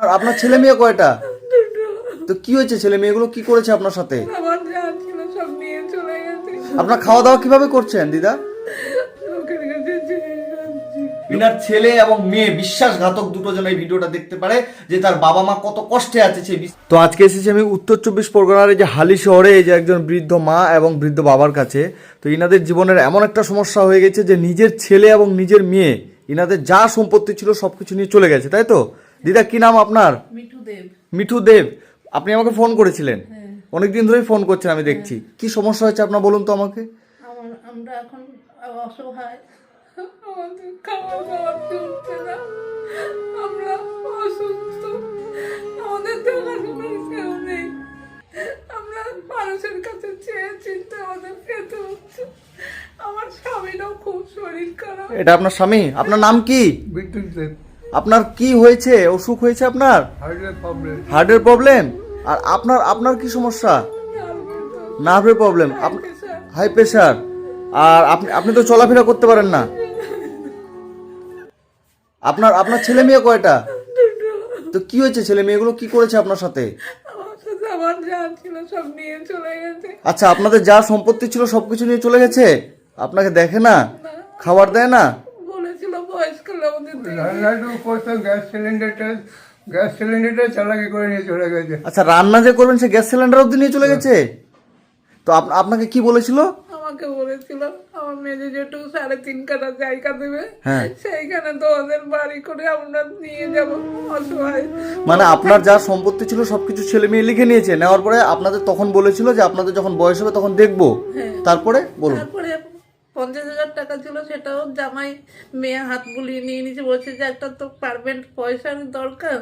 আর আপনার ছেলে মেয়ে কয়টা? তো কি হয়েছে, ছেলে মেয়েগুলো কি করেছে আপনার সাথে? আমার যা ছিল সব নিয়ে চলে গেছে। আপনার খাওয়া দাওয়া কিভাবে করছেন দিদা? লোকের কাছে চেয়ে যাচ্ছি। ইনার ছেলে এবং মেয়ে বিশ্বাসঘাতক দুটো জন এই ভিডিওটা দেখতে পারে যে তার বাবা মা কত কষ্টে আছে সেই তো আজকে এসেছি আমি উত্তর 24 পরগনার এই যে হালি শহরে এই যে একজন বৃদ্ধ মা এবং বৃদ্ধ বাবার কাছে। তো ইনাদের জীবনের এমন একটা সমস্যা হয়ে গেছে যে নিজের ছেলে এবং নিজের মেয়ে ইনাদের যা সম্পত্তি ছিল সবকিছু নিয়ে চলে গেছে, তাই তো? দিদা কি নাম আপনার? মিঠু দেব। মিঠু দেব। আপনি আমাকে ফোন করেছিলেন, অনেকদিন ধরেই ফোন করছেন আমি দেখছি। কি সমস্যা হয়েছে আপনার বলুন তো আমাকে। আমরা এখন অসহায়, আমাদের খাওয়া দাওয়া চলছে না, আমরা অসুস্থ, আমাদের দেখাশোনার কেউ নেই, আমরা মানুষের কাছে চেয়ে চিনতে আমাদের খেতে হচ্ছে। আমার স্বামীরও খুব শরীর খারাপ। এটা আপনার স্বামী? আপনার নাম কি? বিদ্যুৎ দেব। আপনার কি হয়েছে, অসুখ হয়েছে আপনার? হার্টের প্রবলেম। হার্টের প্রবলেম? আর আপনার আপনার কি সমস্যা? নার্ভের প্রবলেম, হাই প্রেশার। আর আপনি আপনি তো চলাফেরা করতে পারেন না। আপনার আপনার ছেলে মেয়ে কয়টা? তো কি হয়েছে, ছেলে মেয়েগুলো কি করেছে আপনার সাথে? আমার সাথে আমার যা ছিল সব নিয়ে চলে গেছে। আচ্ছা, আপনাদের যা সম্পত্তি ছিল সবকিছু নিয়ে চলে গেছে? আপনাকে দেখে না, খাবার দেয় না? বলেছিল বয়স্ক লোকদের দিয়ে। রান্নাটুকু করতাম, গ্যাস সিলিন্ডারটা চালাকি করে নিয়ে চলে গেছে। আচ্ছা, রান্না যে করবেন সে গ্যাস সিলিন্ডার অব্দি নিয়ে চলে গেছে? তো আপনাকে কি বলেছিল? আমাকে বলেছিল আমার মেয়ে যেটু 3.5 কাঠা জায়গা দেবে, হ্যাঁ। সেইখানে তো ওদের বাড়ি করে আমরা নিয়ে যাব অসহায়। মানে আপনার যা সম্পত্তি ছিল সবকিছু ছেলে মেয়ে লিখে নিয়েছে, নেওয়ার পরে আপনাদের তখন বলেছিল যে আপনাদের যখন বয়স হবে তখন দেখবো। তারপরে বলুন। তারপরে 50,000 টাকা ছিল, সেটাও জামাই মেয়ে হাত বুলিয়ে নিয়ে নিচে বলছে যে একটা তো পারমেন্ট পয়সার দরকার,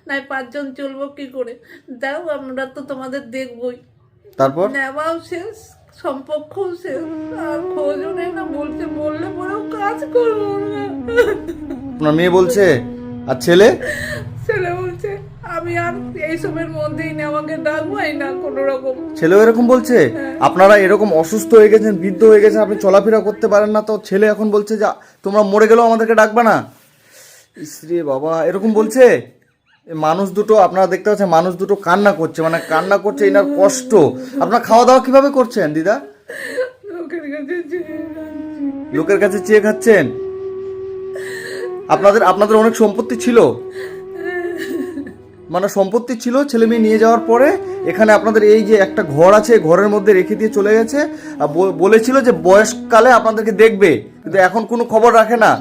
নাই 5 জন চলবো কি করে, দাও আমরা তো তোমাদের দেখবই। তারপর নেওয়াও শেষ, সম্পর্কও শেষ, আর খোঁজও নেই না, বলছে বললে পরেও কাজ করবো না। আপনার মেয়ে বলছে, আর ছেলে? ছেলে বলছে আমি আর এইসবের মধ্যেই না, আমাকে ডাকবাই না কোনো রকম। ছেলেও এরকম বলছে? আপনারা এরকম অসুস্থ হয়ে গেছেন, বৃদ্ধ হয়ে গেছেন, আপনি চলাফেরা করতে পারেন না, তো ছেলে এখন বলছে যে তোমরা মরে গেলেও আমাদেরকে ডাকবা না? ইসরে বাবা, এরকম বলছে? এই মানুষ দুটো আপনারা দেখতে পাচ্ছেন, মানুষ দুটো কান্না করছে, মানে কান্না করছে এনার কষ্ট। আপনারা খাওয়া দাওয়া কিভাবে করছেন দিদা? লোকের কাছে চেয়ে যাচ্ছি। লোকের কাছে চেয়ে খাচ্ছেন? আপনাদের আপনাদের অনেক সম্পত্তি ছিল, মানে সম্পত্তি ছিল, ছেলে মেয়ে নিয়ে যাওয়ার পরে এখানে আপনাদের এই যে একটা ঘর আছে, ঘরের মধ্যে রেখে দিয়ে চলে গেছে। আর বলেছিল যে বয়সকালে আপনাদেরকে দেখবে, কিন্তু এখন কোনো খবর রাখে না।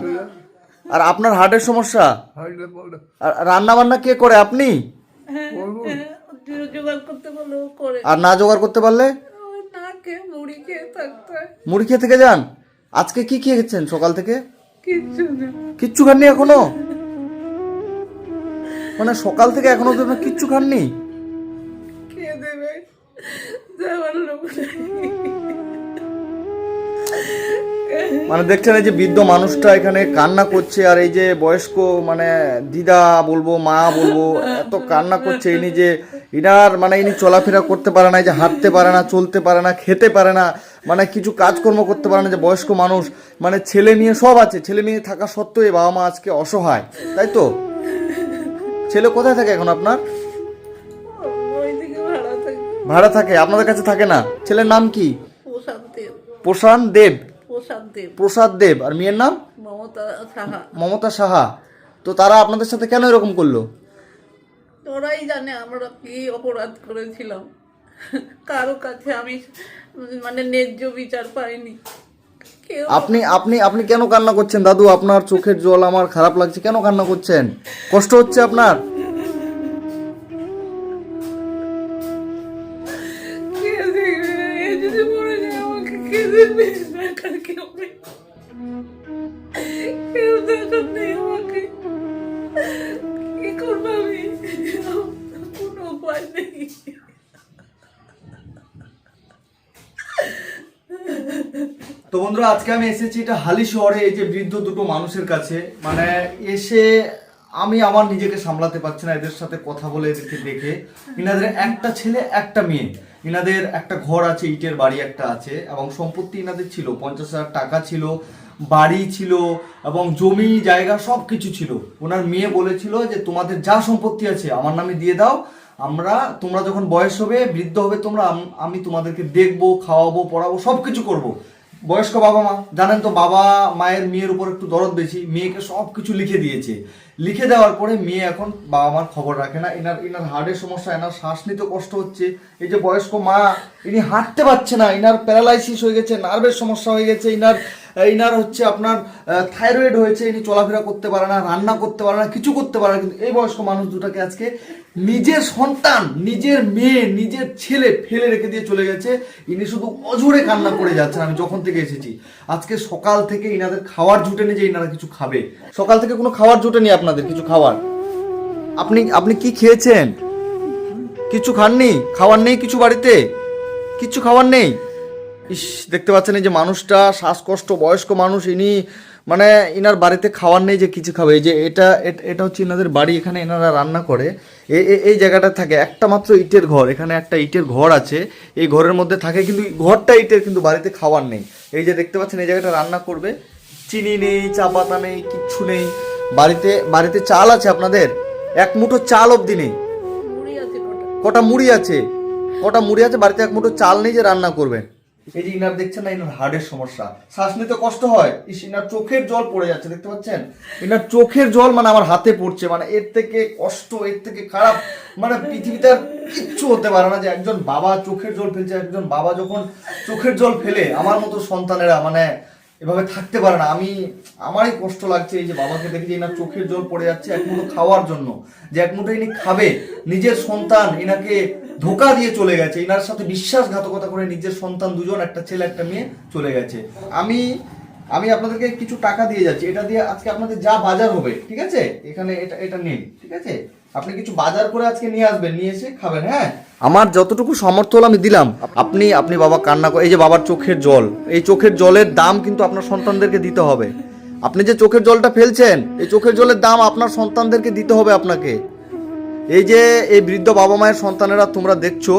আর আপনার হার্টের সমস্যা, হার্টের প্রবলেম। আর রান্না বান্না কে করে, আপনি? জোগাড় করতে বললেও করে, আর না জোগাড় করতে পারলে? ওই না খেয়ে মুড়ি খেয়ে থাকতে হয়। মুড়ি খেয়ে থেকে যান। আজকে কি খেয়েছেন সকাল থেকে? কিচ্ছু না, কিচ্ছু খাননি এখনো? মানে সকাল থেকে এখনো তো কিচ্ছু খাননি? খেয়ে দেবে যাওয়ার লোক নেই। মানে দেখছেন এই যে বৃদ্ধ মানুষটা এখানে কান্না করছে, আর এই যে বয়স্ক মানে দিদা বলবো, মা বলবো, এত কান্না করছে। ইনি যে ইনার মানে ইনি চলাফেরা করতে পারে না, এই যে হাঁটতে পারে না, চলতে পারে না, খেতে পারে না, মানে কিছু কাজকর্ম করতে পারে না, যে বয়স্ক মানুষ, মানে ছেলে মেয়ে সব আছে, ছেলে মেয়ে থাকা সত্ত্বেও এই বাবা মা আজকে অসহায়, তাই তো? ছেলে কোথায় থাকে এখন আপনার? ওইদিকে ভাড়া থাকে। ভাড়া থাকে, আপনাদের কাছে থাকে না? ছেলের নাম কি? প্রসাদ দেব। প্রশান্ত দেব। প্রসাদ দেব। প্রসাদ দেব। আর মেয়ের নাম? মমতা সাহা। মমতা সাহা। তো তারা আপনাদের সাথে কেন এরকম করলো? ওরাই জানে আমরা কি অপরাধ করেছিলাম। কারো কাছে আমি মানে ন্যায্য বিচার পাইনি। কেউ আপনি আপনি আপনি কেন কান্না করছেন দাদু? আপনার চোখের জল আমার খারাপ লাগছে, কেন কান্না করছেন? কষ্ট হচ্ছে আপনার? কে দেখবে? এ যদি মরে যায় আমাকে কে দেখবে? দেখার কেউ নেই, কেউ দেখার নেই আমাকে। কি করবো আমি? কোনো উপায় নেই। তো বন্ধুরা, আজকে আমি এসেছি এটা হালি শহরে এই যে বৃদ্ধ দুটো মানুষের কাছে। মানে এসে আমি আমার নিজেকে সামলাতে পারছি না এদের সাথে কথা বলে, এদেরকে দেখে। ইনাদের একটা ছেলে একটা মেয়ে, ইনাদের একটা ঘর আছে, ইটের বাড়ি একটা আছে, এবং সম্পত্তি ইনাদের ছিল 50,000 টাকা ছিল, বাড়ি ছিল এবং জমি জায়গা সব কিছু ছিল। ওনার মেয়ে বলেছিল যে তোমাদের যা সম্পত্তি আছে আমার নামে দিয়ে দাও, তোমরা যখন বয়স হবে, বৃদ্ধ হবে তোমরা, আমি তোমাদেরকে দেখবো, খাওয়াবো, পড়াবো, সব কিছু করবো। বয়স্ক বাবা মা জানেন তো, বাবা মায়ের মেয়ের উপর একটু দরদ বেশি, মেয়েকে সব কিছু লিখে দিয়েছে। লিখে দেওয়ার পরে মেয়ে এখন বাবা মার খবর রাখে না। এনার হার্টের সমস্যা, এনার শ্বাস নিতে কষ্ট হচ্ছে। এই যে বয়স্ক মা, ইনি হাঁটতে পারছে না, ইনার প্যারালাইসিস হয়ে গেছে, নার্ভের সমস্যা হয়ে গেছে, ইনার হচ্ছে আপনার থাইরয়েড হয়েছে, ইনি চলাফেরা করতে পারে না, রান্না করতে পারে না, কিছু করতে পারে না। কিন্তু এই বয়স্ক মানুষ দুটাকে আজকে নিজের সন্তান, নিজের মেয়ে, নিজের ছেলে ফেলে রেখে দিয়ে চলে গেছে। ইনি শুধু অঝরে কান্না করে যাচ্ছেন। আমি যখন থেকে এসেছি, আজকে সকাল থেকে ইনাদের খাওয়ার জুটেনি যে ইনারা কিছু খাবে। সকাল থেকে কোনো খাওয়ার জুটেনি আপনাদের কিছু খাওয়ার। আপনি কি খেয়েছেন? কিছু খাননি? খাওয়ার নেই কিছু বাড়িতে? কিছু খাওয়ার নেই? ইস, দেখতে পাচ্ছেন এই যে মানুষটা শ্বাসকষ্ট, বয়স্ক মানুষ, ইনি মানে ইনার বাড়িতে খাওয়ার নেই যে কিছু খাবে। এই যে এটা হচ্ছে ইনাদের বাড়ি, এখানে এনারা রান্না করে। এই জায়গাটা থাকে একটা মাত্র ইটের ঘর, এখানে একটা ইটের ঘর আছে, এই ঘরের মধ্যে থাকে, কিন্তু ঘরটা ইটের, কিন্তু বাড়িতে খাওয়ার নেই। এই যে দেখতে পাচ্ছেন এই জায়গাটা রান্না করবে, চিনি নেই, চা পাতা নেই, কিচ্ছু নেই। বাড়িতে চাল আছে আপনাদের? এক মুঠো চাল অবধি নেই। কটা মুড়ি আছে? বাড়িতে এক মুঠো চাল নেই যে রান্না করবেন। এই যে ইনার দেখছেন না, ইনার হার্টের সমস্যা, শ্বাস নিতে কষ্ট হয়। ইনার চোখের জল পড়ে যাচ্ছে, দেখতে পাচ্ছেন? ইনার চোখের জল মানে আমার হাতে পড়ছে। মানে এর থেকে কষ্ট, এর থেকে খারাপ মানে পৃথিবীতে আর কিচ্ছু হতে পারে না। যে একজন বাবা চোখের জল ফেলছে, একজন বাবা যখন চোখের জল ফেলে, আমার মতো সন্তানেরা মানে এভাবে থাকতে পারে না। আমারই কষ্ট লাগছে এই যে বাবাকে দেখে যে ইনার চোখের জল পড়ে যাচ্ছে এক মুঠো খাওয়ার জন্য, যে এক মুঠো ইনি খাবে। নিজের সন্তান ইনাকে ধোকা দিয়ে চলে গেছে, ইনার সাথে বিশ্বাসঘাতকতা করে নিজের সন্তান দুজন, একটা ছেলে একটা মেয়ে চলে গেছে। আমি আপনাদেরকে কিছু টাকা দিয়ে যাচ্ছি, এটা দিয়ে আজকে আপনাদের যা বাজার হবে, ঠিক আছে, এখানে এটা নিন, ঠিক আছে? আপনি কিছু বাজার করে আজকে নিয়ে আসবেন, নিয়ে এসে খাবেন। হ্যাঁ, আমার যতটুকু সামর্থ্য হলো আমি দিলাম। আপনি বাবা কান্না করে, এই যে বাবার চোখের জল, এই চোখের জলের দাম কিন্তু আপনার সন্তানদেরকে দিতে হবে। আপনি যে চোখের জলটা ফেলছেন, এই চোখের জলের দাম আপনার সন্তানদেরকে দিতে হবে আপনাকে। এই যে এই বৃদ্ধ বাবা মায়ের সন্তানেরা তোমরা দেখছো,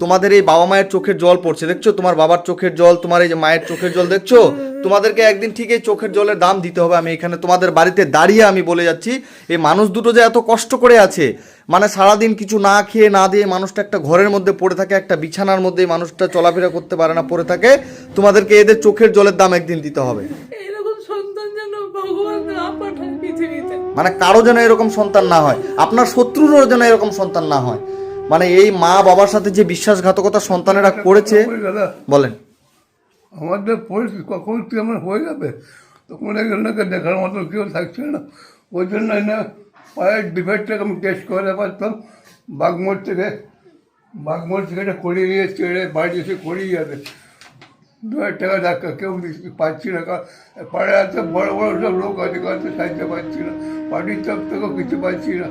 তোমাদের এই বাবা মায়ের চোখের জল পড়ছে, দেখছো? তোমার বাবার চোখের জল, তোমার এই যে মায়ের চোখের জল দেখছো? তোমাদেরকে একদিন ঠিক এই চোখের জলের দাম দিতে হবে। আমি এখানে তোমাদের বাড়িতে দাঁড়িয়ে আমি বলে যাচ্ছি, এই মানুষ দুটো যে এত কষ্ট করে আছে, মানে সারাদিন কিছু না খেয়ে না দিয়ে মানুষটা একটা ঘরের মধ্যে পড়ে থাকে, একটা বিছানার মধ্যে মানুষটা চলাফেরা করতে পারে না, পড়ে থাকে। তোমাদেরকে এদের চোখের জলের দাম একদিন দিতে হবে। এরকম সন্তান যেন ভগবান না পাঠায় পৃথিবীতে, মানে কারো যেন এরকম সন্তান না হয়, আপনার শত্রুরও যেন এরকম সন্তান না হয়। মানে এই মা বাবার সাথে যে বিশ্বাসঘাতকতা সন্তানেরা করেছে, বলেন আমাদের পরিস্থিতি কখন কি আমার হয়ে যাবে, তখন এগুলোকে দেখার মতো কেউ থাকছে না। ওই জন্য না পায়ের ডিফেক্টটাকে আমি টেস্ট করে পারতাম, বাগমোড় থেকে এটা করিয়ে নিয়ে ছেড়ে বাড়ি এসে করিয়ে যাবে। 2,000 টাকা ধাক্কা, কেউ পাচ্ছি না। পাড়ে এত বড় বড় সব লোক আছে, কাছে সাহায্য পাচ্ছি না, পার্টির তরফ থেকেও কিছু পাচ্ছি না।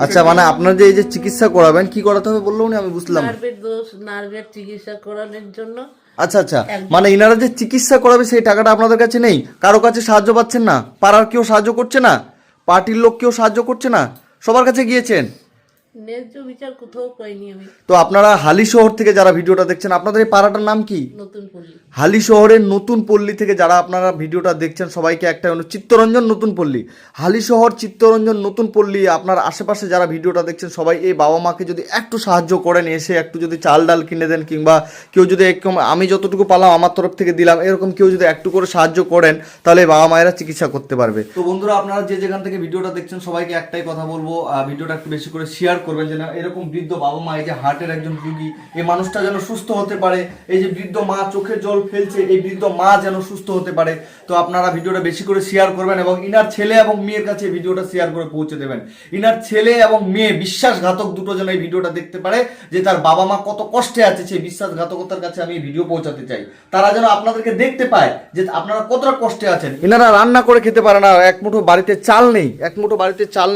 আচ্ছা, মানে আপনার যে এই যে চিকিৎসা করাবেন, কি করাতে হবে বললো উনি? আমি বুঝলাম। নার্ভের চিকিৎসা করানোর জন্য। আচ্ছা, মানে ইনারা যে চিকিৎসা করাবে সেই টাকাটা আপনাদের কাছে নেই? কারো কাছে সাহায্য পাচ্ছেন না? পাড়ার কেউ সাহায্য করছে না? পার্টির লোক কেউ সাহায্য করছে না? সবার কাছে গিয়েছেন, ন্যায্য বিচার কোথাও পাইনি আমি। তো আপনারা হালি শহর থেকে যারা ভিডিওটা দেখছেন, আপনাদের এই পাড়াটার নাম কি? নতুন পল্লী। হালি শহরের নতুন পল্লী থেকে যারা আপনারা ভিডিওটা দেখছেন, সবাইকে একটা চিত্তরঞ্জন নতুন পল্লী, হালি শহর চিত্তরঞ্জন নতুন পল্লী, আপনার আশেপাশে যারা ভিডিওটা দেখছেন সবাই এই বাবা মাকে যদি একটু সাহায্য করেন, এসে একটু যদি চাল ডাল কিনে দেন, কিংবা কেউ যদি একদম, আমি যতটুকু পারলাম আমার তরফ থেকে দিলাম, এরকম কেউ যদি একটু করে সাহায্য করেন, তাহলে বাবা মায়েরা চিকিৎসা করতে পারবে। তো বন্ধুরা, আপনারা যে যেখান থেকে ভিডিওটা দেখছেন সবাইকে একটাই কথা বলবো, ভিডিওটা একটু বেশি করে শেয়ার করবেন, যেন এরকম বৃদ্ধ বাবা মা, এই যে হার্টের একজন রুগী, এই মানুষটা যেন সুস্থ হতে পারে। এই যে বৃদ্ধ মা চোখের জল ফেলছে, এই বৃদ্ধ মা যেন সুস্থ হতে পারে। তো আপনারা ভিডিওটা বেশি করে শেয়ার করবেন এবং ইনার ছেলে এবং মেয়ের কাছে ভিডিওটা শেয়ার করে পৌঁছে দেবেন। ইনার ছেলে এবং মেয়ে বিশ্বাসঘাতক দুটো যেন এই ভিডিওটা দেখতে পারে, যে তার বাবা মা কত কষ্টে আছে, সেই বিশ্বাসঘাতকতার কাছে আমি ভিডিও পৌঁছাতে চাই। তারা যেন আপনাদেরকে দেখতে পায় যে আপনারা কতটা কষ্টে আছেন। ইনারা রান্না করে খেতে পারে না, এক মুঠো বাড়িতে চাল নেই,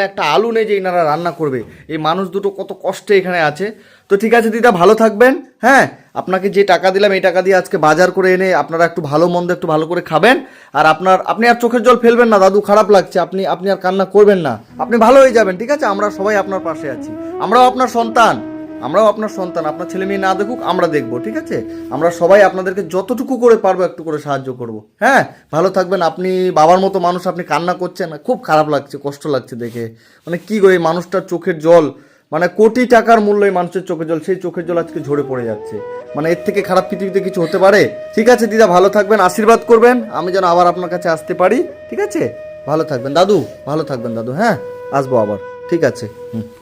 একটা আলু নেই যে ইনারা রান্না করবে। এই মানুষ দুটো কত কষ্টে এখানে আছে। তো ঠিক আছে দিদা, ভালো থাকবেন। হ্যাঁ, আপনাকে যে টাকা দিলাম এই টাকা দিয়ে আজকে বাজার করে এনে আপনারা একটু ভালো মন্দ একটু ভালো করে খাবেন। আর আপনি আর চোখের জল ফেলবেন না দাদু, খারাপ লাগছে, আপনি আর কান্না করবেন না, আপনি ভালো হয়ে যাবেন, ঠিক আছে? আমরা সবাই আপনার পাশে আছি, আমরাও আপনার সন্তান, আমরাও আপনার সন্তান, আপনার ছেলে মেয়ে না দেখুক আমরা দেখবো, ঠিক আছে? আমরা সবাই আপনাদেরকে যতটুকু করে পারবো একটু করে সাহায্য করব। হ্যাঁ, ভালো থাকবেন। আপনি বাবার মতো মানুষ, আপনি কান্না করছেন, খুব খারাপ লাগছে, কষ্ট লাগছে দেখে। মানে কি গো, এই মানুষটার চোখের জল, মানে কোটি টাকার মূল্য এই মানুষের চোখের জল, সেই চোখের জল আজকে ঝরে পড়ে যাচ্ছে। মানে এর থেকে খারাপ পৃথিবীতে কিছু হতে পারে? ঠিক আছে দিদা, ভালো থাকবেন, আশীর্বাদ করবেন আমি যেন আবার আপনার কাছে আসতে পারি, ঠিক আছে? ভালো থাকবেন দাদু, ভালো থাকবেন দাদু। হ্যাঁ, আসবো আবার, ঠিক আছে। হুম।